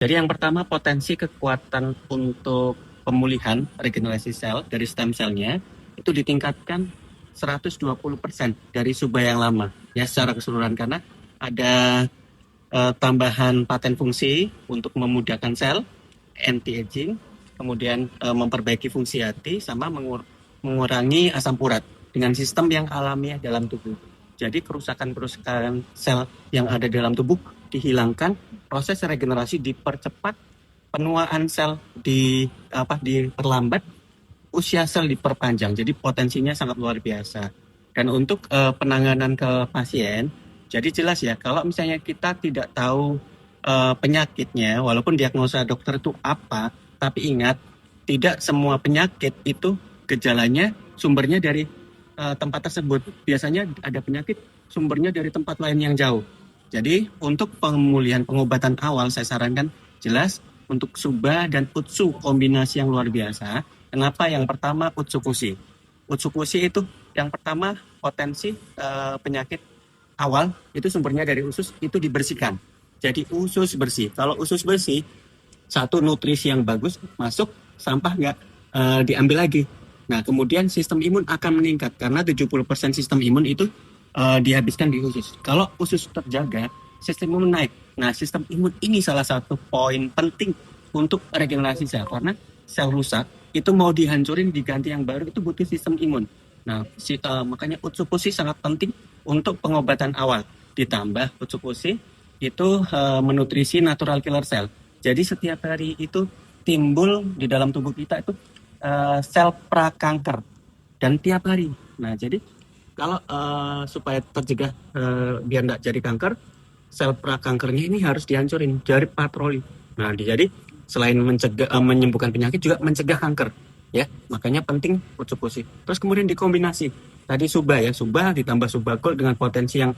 Jadi yang pertama potensi kekuatan untuk pemulihan regenerasi sel dari stem selnya itu ditingkatkan 120% dari subah yang lama ya secara keseluruhan karena ada tambahan paten fungsi untuk memudahkan sel, anti-aging, kemudian memperbaiki fungsi hati sama mengurangi asam urat dengan sistem yang alamiah dalam tubuh. Jadi kerusakan-kerusakan sel yang ada dalam tubuh dihilangkan, proses regenerasi dipercepat, penuaan sel diperlambat, usia sel diperpanjang. Jadi potensinya sangat luar biasa. Dan untuk penanganan ke pasien, jadi jelas ya kalau misalnya kita tidak tahu penyakitnya, walaupun diagnosa dokter itu apa, tapi ingat tidak semua penyakit itu gejalanya sumbernya dari tempat tersebut. Biasanya ada penyakit sumbernya dari tempat lain yang jauh. Jadi untuk pemulihan pengobatan awal saya sarankan jelas untuk Suba dan Utsu kombinasi yang luar biasa. Kenapa? Yang pertama Utsukushi. Utsukushi itu yang pertama potensi penyakit awal itu sumbernya dari usus itu dibersihkan. Jadi usus bersih. Kalau usus bersih, satu nutrisi yang bagus masuk, sampah nggak diambil lagi. Nah, kemudian sistem imun akan meningkat karena 70% sistem imun itu dihabiskan di usus. Kalau usus terjaga, sistem imun naik. Nah, sistem imun ini salah satu poin penting untuk regenerasi sel karena sel rusak itu mau dihancurin diganti yang baru itu butuh sistem imun. Nah, makanya Utsukushi sangat penting untuk pengobatan awal. Ditambah Utsukushi itu menutrisi natural killer cell. Jadi setiap hari itu timbul di dalam tubuh kita itu sel prakanker dan tiap hari. Nah, jadi kalau supaya tercegah biar tidak jadi kanker, sel prakankernya ini harus dihancurin dari patroli. Nah, jadi selain menyembuhkan penyakit juga mencegah kanker, ya. Makanya penting Utsukushi. Terus kemudian dikombinasi. Tadi Suba ya, Suba ditambah Subagol dengan potensi yang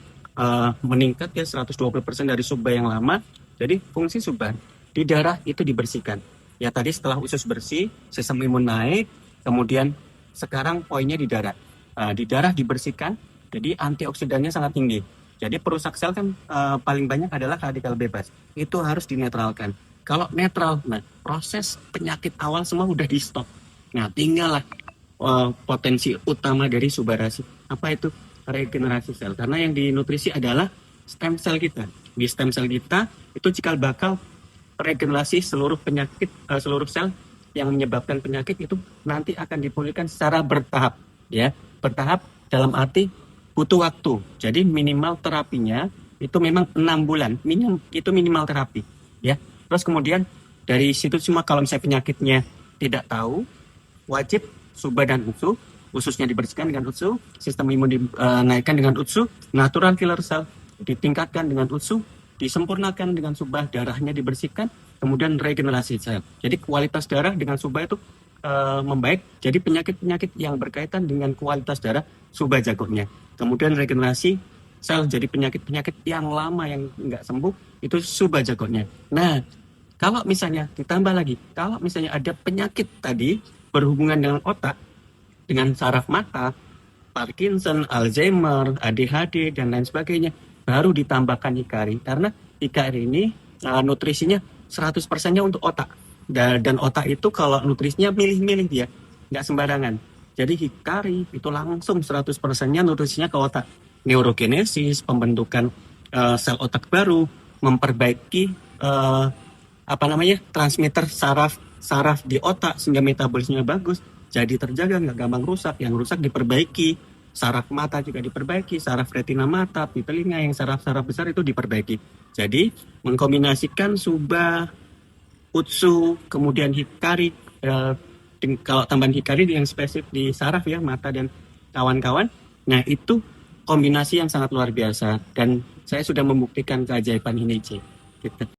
meningkat ya 120% dari Suba yang lama. Jadi fungsi Suba di darah itu dibersihkan. Ya tadi setelah usus bersih, sistem imun naik, kemudian sekarang poinnya di darah. Di darah dibersihkan, jadi antioksidannya sangat tinggi. Jadi perusak sel kan paling banyak adalah radikal bebas. Itu harus dinetralkan. Kalau netral, nah proses penyakit awal semua udah di stop. Nah tinggallah potensi utama dari Subarasi. Apa itu? Regenerasi sel. Karena yang dinutrisi adalah stem cell kita. Di stem cell kita itu cikal bakal regenerasi seluruh penyakit, seluruh sel yang menyebabkan penyakit itu nanti akan dipulihkan secara bertahap, ya. Bertahap dalam arti butuh waktu. Jadi minimal terapinya itu memang 6 bulan, itu minimal terapi, ya. Terus kemudian dari situ cuma kalau misalnya penyakitnya tidak tahu, wajib Suba dan Utsu, ususnya dibersihkan dengan Utsu, sistem imun dinaikkan dengan Utsu, natural killer cell ditingkatkan dengan Utsu, disempurnakan dengan Subah, darahnya dibersihkan, kemudian regenerasi sel. Jadi kualitas darah dengan Subah itu membaik. Jadi penyakit-penyakit yang berkaitan dengan kualitas darah Subah jagonya. Kemudian regenerasi sel, jadi penyakit-penyakit yang lama yang nggak sembuh itu Subah jagonya. Nah, kalau misalnya ditambah lagi, kalau misalnya ada penyakit tadi berhubungan dengan otak, dengan saraf mata, Parkinson, Alzheimer, ADHD, dan lain sebagainya, baru ditambahkan Hikari. Karena Hikari ini nutrisinya 100%-nya untuk otak. Dan otak itu kalau nutrisinya milih-milih dia, nggak sembarangan. Jadi Hikari itu langsung 100%-nya nutrisinya ke otak. Neurogenesis, pembentukan sel otak baru, memperbaiki transmitter saraf di otak sehingga metabolismenya bagus. Jadi terjaga, nggak gampang rusak. Yang rusak diperbaiki, saraf mata juga diperbaiki, saraf retina mata, di telinga yang saraf-saraf besar itu diperbaiki. Jadi mengkombinasikan Suba, Utsu, kemudian Hikari, kalau tambahan Hikari yang spesifik di saraf ya, mata dan kawan-kawan, nah itu kombinasi yang sangat luar biasa dan saya sudah membuktikan keajaiban ini, gitu.